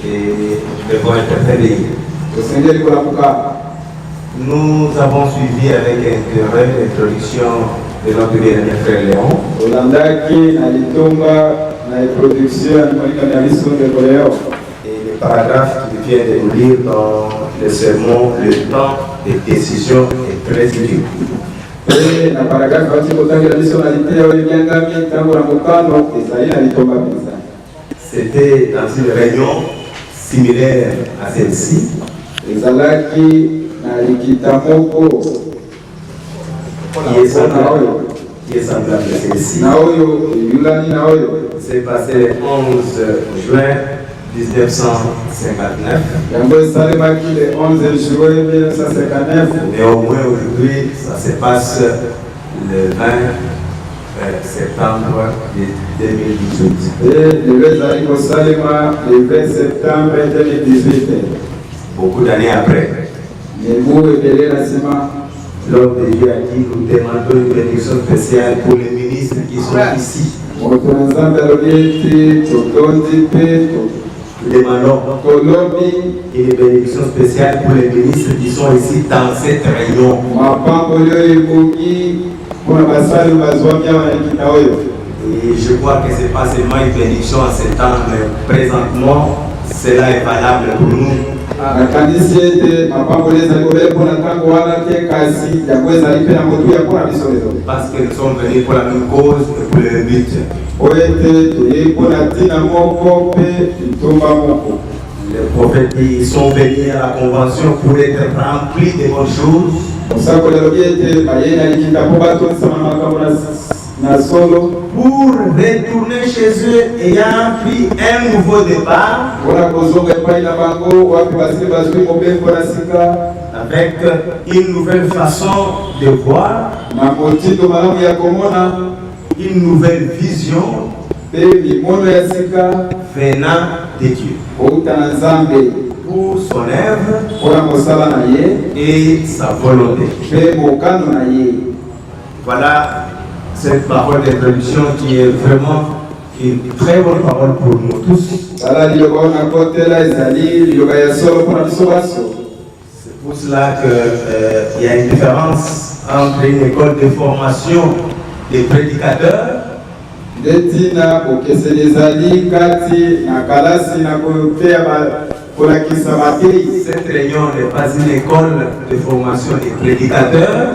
et devons interpeller. Nous avons suivi avec intérêt l'introduction de notre bien-aimé frère Léon. Et le paragraphe qu'il vient de nous lire dans le sermon, le temps de décision est très dur. C'était dans une réunion similaire à celle-ci. Qui est semblable à celle-ci. C'est passé le 11 juin 1959. Mais au moins aujourd'hui, ça se passe le 20 septembre 2018. Beaucoup d'années après, l'homme de Dieu a dit, nous demandons une bénédiction spéciale pour les ministres qui sont ici. Nous demandons une bénédiction spéciale pour les ministres qui sont ici dans cette réunion. Et je crois que ce n'est pas seulement une bénédiction en ce temps, mais présentement, cela est valable pour nous. Parce que nous sommes venus pour la même cause et pour le même but. Les prophètes ils sont venus à la convention pour être remplis de bonnes choses. Pour retourner chez eux ayant pris un nouveau départ avec une nouvelle façon de voir, une nouvelle vision venant de Dieu pour son œuvre et sa volonté. Voilà cette parole d'introduction qui est vraiment une très bonne parole pour nous tous. C'est pour cela qu'il y a une différence entre une école de formation des prédicateurs cette réunion n'est pas une école de formation des prédicateurs,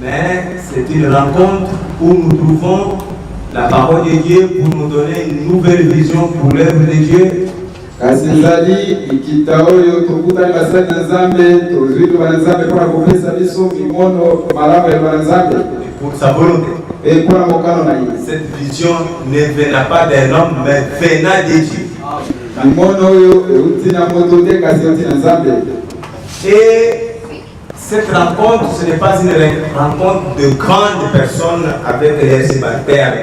mais c'est une rencontre où nous trouvons la parole de Dieu pour nous donner une nouvelle vision pour l'œuvre de Dieu. Pour sa volonté. Cette vision ne venait pas d'un homme, mais venant de Dieu. Et cette rencontre, ce n'est pas une rencontre de grandes personnes avec les célibataires.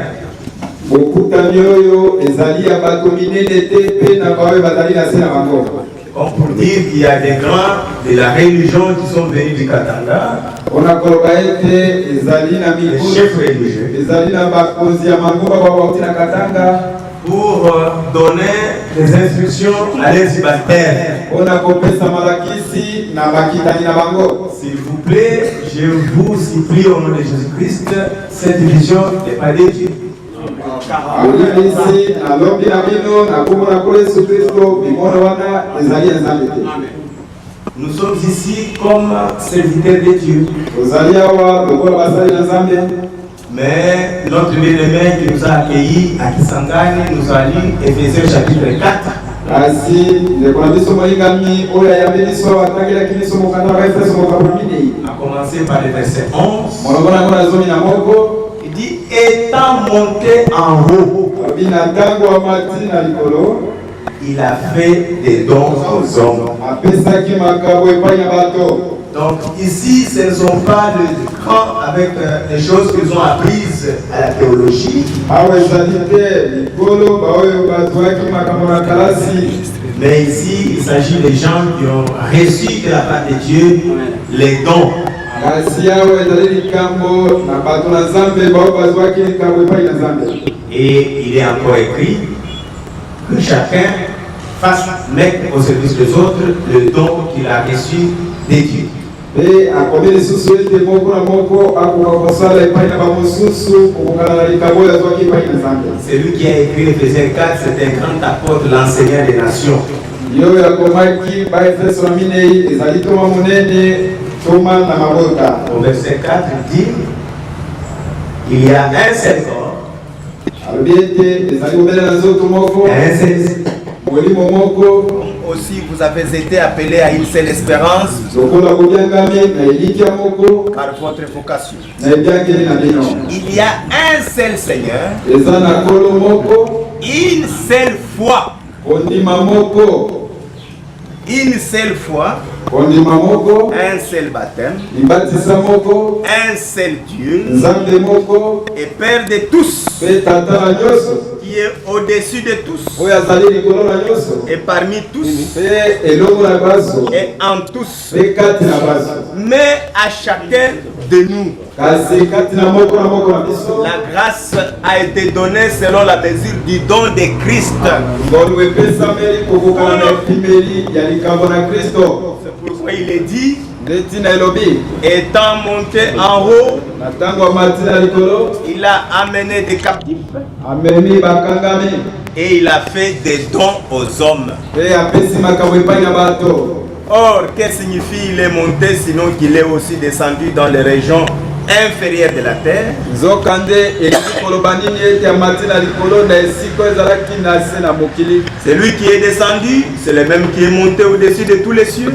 Comme pour dire qu'il y a des grands de la religion qui sont venus du Katanga, les chefs religieux, pour donner des instructions à les célibataires. S'il vous plaît, je vous supplie au nom de Jésus-Christ, cette vision n'est pas de Dieu. Nous sommes ici comme serviteurs de Dieu. Mais notre bien-aimé qui nous a accueillis à Kisangani nous a lu Éphésiens chapitre 4. A commencer par le verset 11. Il dit, étant monté en haut, il a fait des dons aux hommes. Donc ici, ce ne sont pas les grands avec des choses qu'ils ont apprises à la théologie. Mais ici, il s'agit des gens qui ont reçu de la part de Dieu les dons. Et il est encore écrit que chacun fasse mettre au service des autres le don qu'il a reçu des dieux. C'est lui qui a écrit Éphésiens 4, c'est un grand apôtre, l'enseignant des nations. Au verset 4, il dit il y a un seul corps, un seul esprit. Aussi, vous avez été appelés à une seule espérance par votre vocation. Il y a un seul Seigneur, une seule foi, une seule foi, un seul baptême, un seul Dieu et Père de tous, qui est au-dessus de tous et parmi tous et en tous, mais à chacun de nous la grâce a été donnée selon la mesure du don de Christ. C'est pourquoi il est dit, étant monté en haut, il a amené des captifs et il a fait des dons aux hommes. Or, que signifie il est monté sinon qu'il est aussi descendu dans les régions inférieures de la terre? C'est lui qui est descendu, c'est le même qui est monté au-dessus de tous les cieux,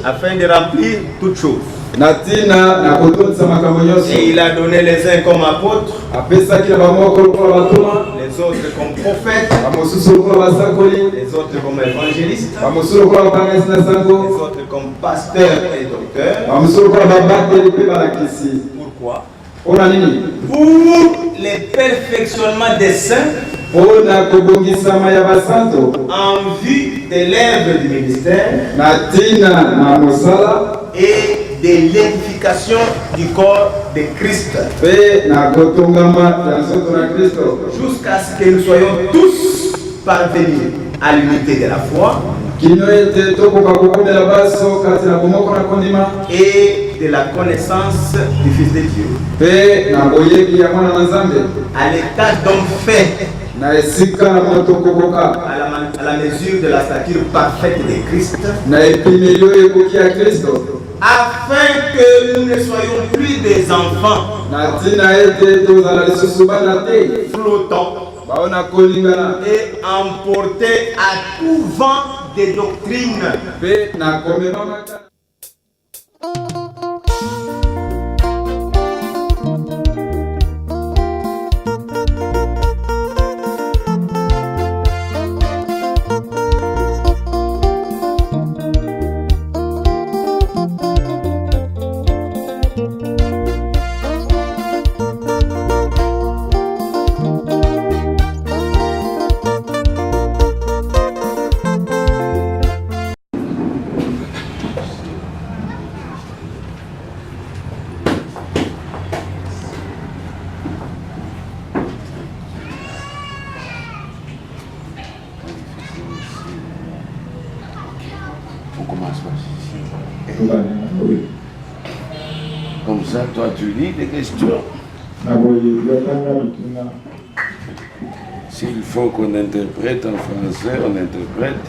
afin de remplir toutes choses. Et il a donné les uns comme apôtres, les autres comme prophètes, les autres comme évangélistes, les autres comme pasteurs et docteurs. Pourquoi? Pour le perfectionnement des saints, en vue de l'œuvre du ministère et de l'édification du corps de Christ, jusqu'à ce que nous soyons tous parvenus à l'unité de la foi et de la connaissance du Fils de Dieu, à l'état d'homme fait, à la mesure de la stature parfaite de Christ, afin que nous ne soyons plus des enfants flottants et emportés à tout vent des doctrines. Comme ça, toi, tu lis des questions. S'il faut qu'on interprète en français, on interprète.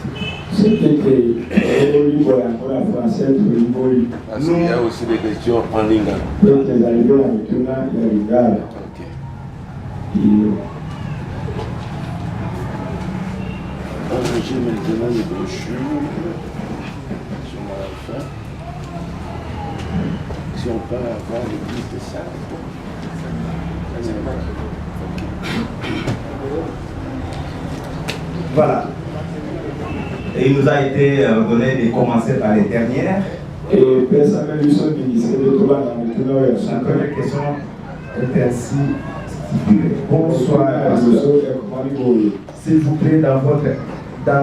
Parce qu'il y a aussi des questions en lingala. Ok. J'ai maintenant les brochures sur ma fin. Si on peut avoir les plus de ça. Voilà. Et il nous a été donné de commencer par les dernières. La première question est ainsi stipulée. Bonsoir, s'il vous plaît, dans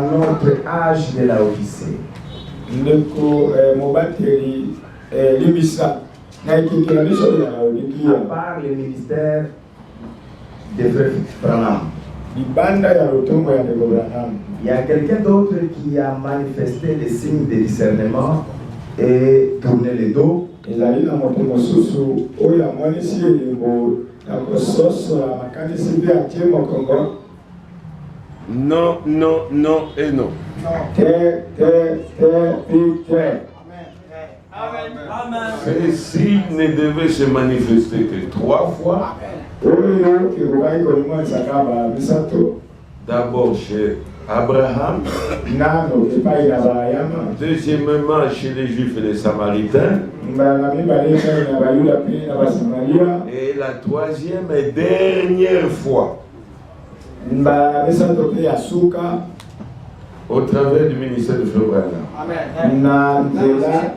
notre âge de la Odyssée, ndeko mobateli limisa na ekikila biso ya olikia par le ministère des frères Branham. libanda ya lotombo ya ndeko Branham. Il y a quelqu'un d'autre qui a manifesté les signes de discernement et tourné le dos. ezali na moto mosusu oyo amonisi elembo ya kososola makanisi mpe atie mokongo Non, non, non et non. te Ces signes ne devaient se manifester que 3 fois. oyo ekokaki kolimonisaka misato D'abord chez Abraham, nano epai na bayama deuxièmement chez les Juifs et les Samaritains, mbala mibale epai na bayuda mpe na basamaria et la troisième et dernière fois mbala misato mpe ya suka au travers du ministère de Frère Branham. na nzela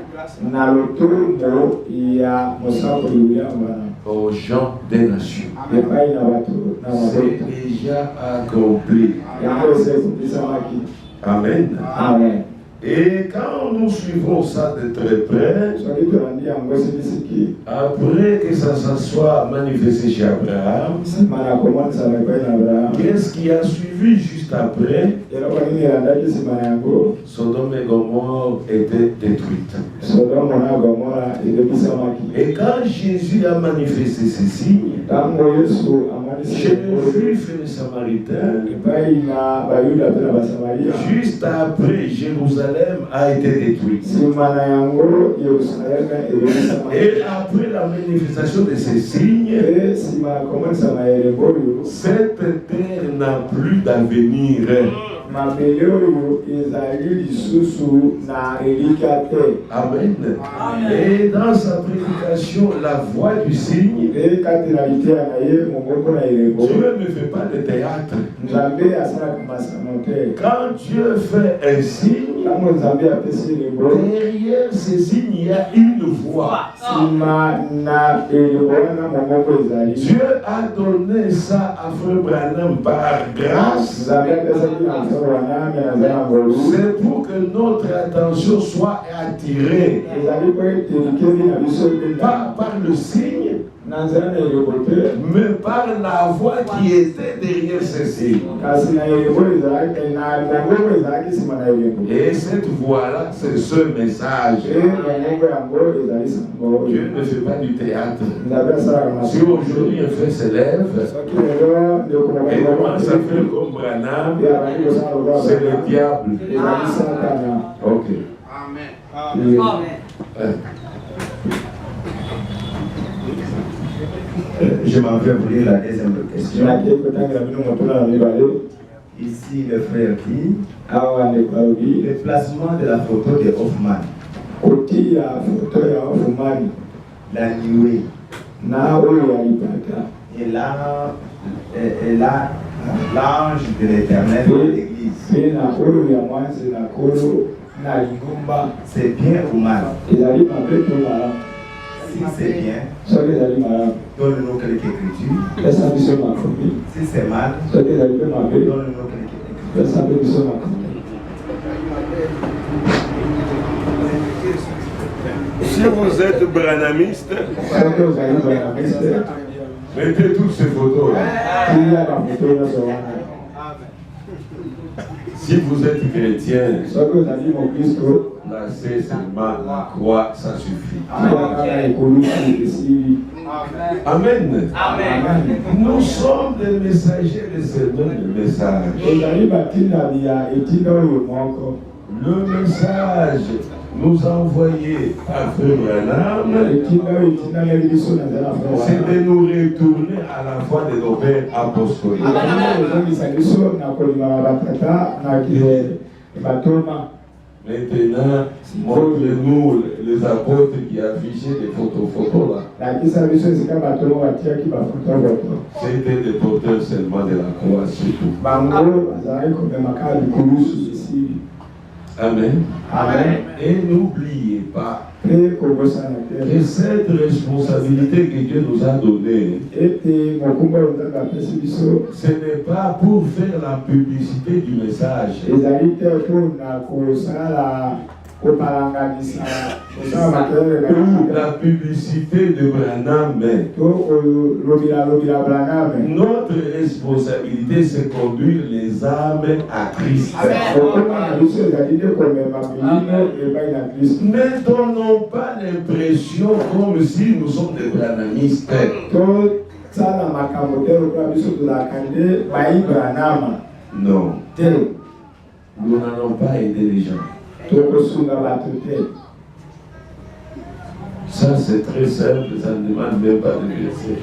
na lotombo ya mosakoli william Branham Aux gens des nations. epai na bato na C'est mabota déjà accompli. yango esi ekopisamaki. Amen. Amen. Et quand nous suivons ça de très près, soki tolandi yango silisiki après que ça se soit manifesté chez Abraham, nsima na komonisama epai na abraham qu'est-ce qui a suivi juste après? eloko nini elandaki nsima na yango Sodome et Gomorrhe étaient détruites. sodomo na gomora edebisamaki. Et quand Jésus a manifesté ces signes, ntango yesu amonisi chez les Juifs et les Samaritains, epai na bayuda mpe na basamaria juste après, Jérusalem a été détruite. nsima na yango yerusaleme edebisamaki. Et après la manifestation de ces signes, mpe nsima ya komonisama ya elembo oyo cette terre n'a plus d'avenir. mabele oyo ezali lisusu na elika te. Amen. Et dans sa prédication, la voix du signe, mpe kati na liteya na ye moboko na elembo Dieu ne fait pas de théâtre. nzambe asalaka masano te. Quand Dieu fait un signe, ntango nzambe apesi elembo derrière ces signes, il y a une voix. nsima na elembo wana moboko ezali. Dieu a donné ça à Frère Branham par grâce. nzambe apesaki na msoro wana me naza na ngolu C'est pour que notre attention soit attirée, ezali po ete likeli na biso ebenda pas par le signe, na nzela na elembo te mais par la voix qui était derrière ces signes. kasi na elembo ezalaki na moboko ezalaki nsima na elembo Et cette voix-là, c'est ce message. e moboko yango ezali sango Dieu ne fait pas du théâtre. nzambe asalaka Si masolo aujourd'hui un fait s'élève soki lelo ndeko et commence à faire comme Branham, abandi kosala lokola c'est le diable. ezali satana. Ok. Je m'en vais vous lire la deuxième question. naki ekotangela bino motuna na mibale Ici, le frère dit awa ndeko alobi le placement de la photo de Hoffman, kotia foto ya ofumani la nuée, na oyo ya lipata et là, l'ange de l'éternel de l'église. mpe na oyo ya mwanzi na kolo na lingomba C'est bien ou mal? ezali mabe to malamu. Si c'est bien, soki ezali malamu donne-nous quelques écritures. pesa biso makomi. Si c'est mal, soki ezali mpe mabe donne-nous quelques écritures. pesa mpe biso makomi. Si vous êtes branhamiste, soki ozali banamiste mettez toutes ces photos. tia bafoto nyonso wana. Si vous êtes chrétien, soki ozali mokristo là c'est seulement la croix, ça suffit. tia kaka ekolusi esili. Amen. Amen. Nous sommes des messagers de ce même message. ozali batindami ya etinda oyo moko. Le message nous envoyé à Frère Branham, etinda oyo etindameli biso na nzela c'est fo de nous retourner à la foi de nos pères apostoliques. ezali kozongisa biso na kolima batata na batoma. Maintenant, montrez-nous les apôtres qui affichaient des photos là. lakisa biso esika batoma batiaki bafotofoto C'était des porteurs seulement de la croix, surtout. bango bazalaki komemaka likulusu esili. Amen. Amen. Et n'oubliez pas mpe kobosana que te cette responsabilité que Dieu nous a donnée, ete mokumba oyo nzambe apesi biso ce n'est pas pour faire la publicité du message. ezali te mpona kosala la publicité de Branham. Notre responsabilité, c'est conduire les âmes à Christ. Ne donnons pas l'impression comme si nous sommes des branhamistes. Non. Nous n'allons pas aider les gens. Ça c'est très simple, ça ne demande même pas de verser.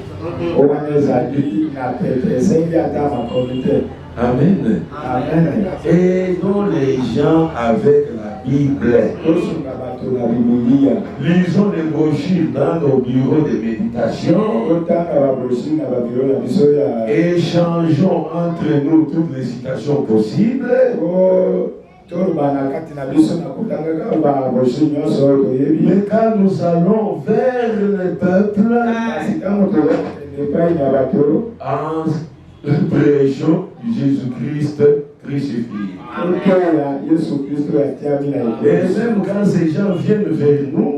Amen. Amen. Aidons les gens avec la Bible. Lisons les brochures dans nos bureaux de méditation. Échangeons entre nous toutes les citations possibles. Mais quand nous allons vers le peuple, en prêchant Jésus-Christ crucifié. Et même quand ces gens viennent vers nous,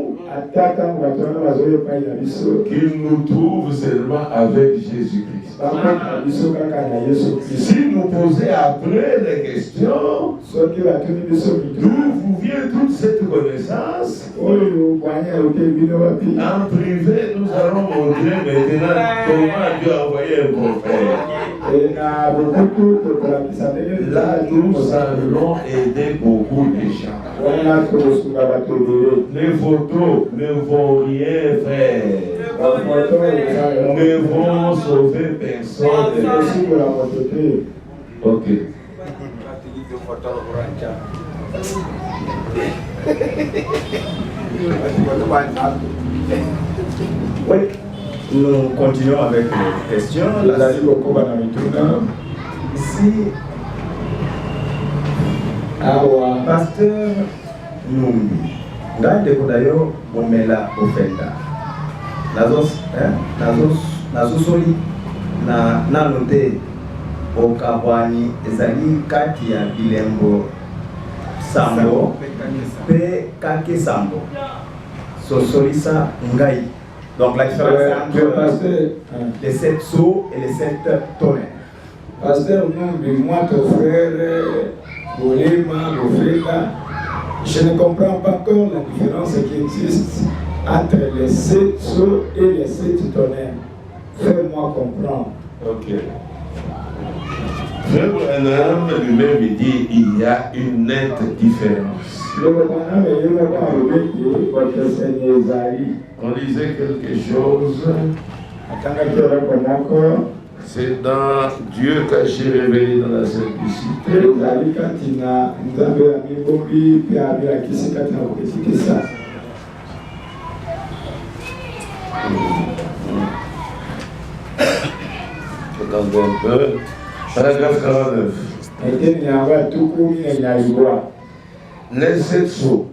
qu'ils nous trouvent seulement avec Jésus-Christ. Si nous posons après les questions, d'où vous vient toute cette connaissance, en privé, nous allons montrer maintenant comment Dieu a envoyé un prophète. Là, nous allons aider beaucoup de gens. Les photos ne vont rien faire. Ne vont sauver personne. Ok. Oui, nous continuons avec les questions. Ici, pasteur Numbi, d'ailleurs, on met la offenda. Nazosoli na noté okabwani ezali kati ya bilembo sambo pe kake sambo sosolisa ngai. Donc la différence entre les 7 sceaux et les 7 tonnerres. Pasteur Numbi, moi ton frère Bolema, Bofeka, je ne comprends pas encore la différence qui existe entre les 7 sceaux et les 7 tonnerres. Fais-moi comprendre. Ok. Frère Branham lui-même dit il y a une nette différence. On disait quelque chose. C'est dans Dieu caché révélé dans la simplicité. Attendez un peu. Paragraphe 49. Les 7 sceaux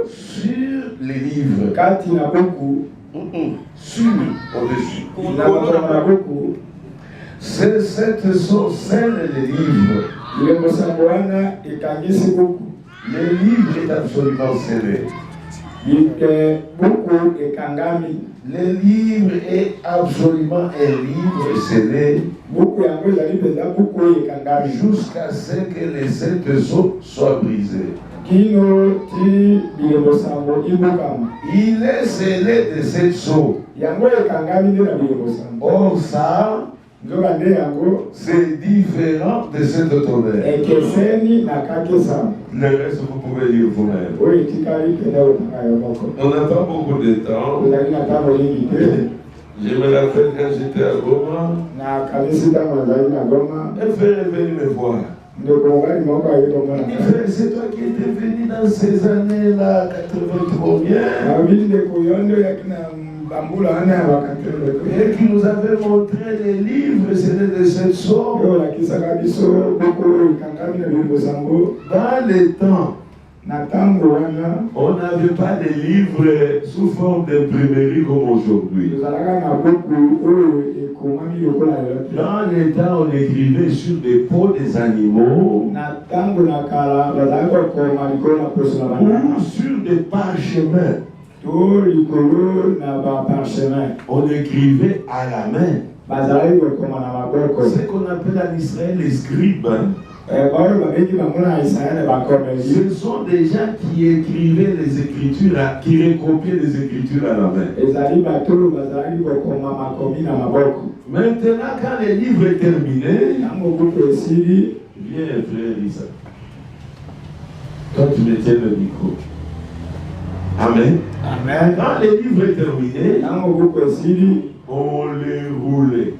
sur les livres. Sur, au-dessus. Ces 7 sceaux scellent les livres. Le livre est absolument scellé. Le livre est absolument un livre scellé jusqu'à ce que les 7 sceaux soient brisés. Il est scellé de 7 sceaux. Or ça, c'est différent de cette tonnerre. Le reste, vous pouvez lire vous-même. On n'a pas beaucoup de temps. Je me rappelle quand j'étais à Goma. Elle fait venir me voir. C'est toi qui étais venu dans ces années-là, 83 et qui nous avait montré les livres, c'était de cette sorte. Dans les temps On n'avait pas de livres sous forme d'imprimerie comme aujourd'hui. Dans les temps, on écrivait sur des peaux des animaux ou sur des parchemins. On écrivait à la main. C'est qu'on appelle en Israël les scribes. Ce sont des gens qui écrivaient les écritures, qui recopiaient les écritures à la main. Maintenant, quand le livre est terminé, viens frère Issa. Toi tu me tiens le micro. Amen. Amen. Quand le livre est terminé, on les roulait.